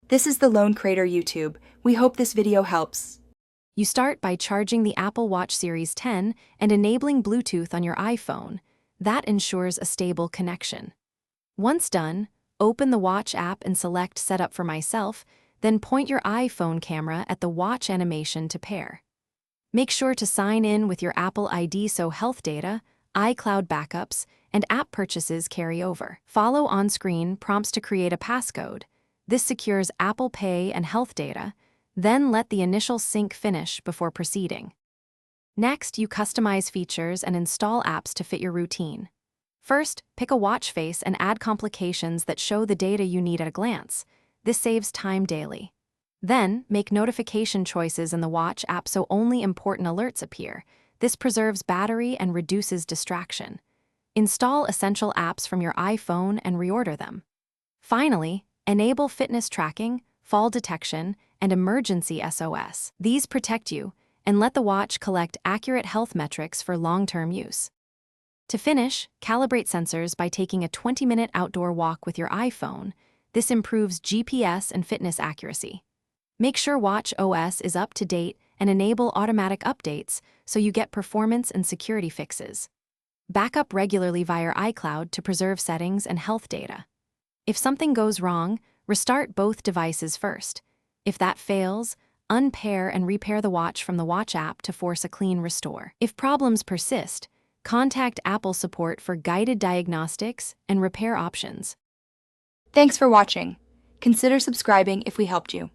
This is the Lone Crater YouTube. We hope this video helps. You start by charging the Apple Watch Series 10 and enabling Bluetooth on your iPhone. That ensures a stable connection. Once done, open the Watch app and select Setup for Myself, then point your iPhone camera at the watch animation to pair. Make sure to sign in with your Apple ID so health data, iCloud backups, and app purchases carry over. Follow on-screen prompts to create a passcode. This secures Apple Pay and health data, then let the initial sync finish before proceeding. Next, you customize features and install apps to fit your routine. First, pick a watch face and add complications that show the data you need at a glance. This saves time daily. Then, make notification choices in the Watch app so only important alerts appear. This preserves battery and reduces distraction. Install essential apps from your iPhone and reorder them. Finally, enable fitness tracking, fall detection, and emergency SOS. These protect you and let the watch collect accurate health metrics for long-term use. To finish, calibrate sensors by taking a 20-minute outdoor walk with your iPhone. This improves GPS and fitness accuracy. Make sure Watch OS is up to date and enable automatic updates so you get performance and security fixes. Back up regularly via iCloud to preserve settings and health data. If something goes wrong, restart both devices first. If that fails, unpair and repair the watch from the Watch app to force a clean restore. If problems persist, contact Apple support for guided diagnostics and repair options. Thanks for watching. Consider subscribing if we helped you.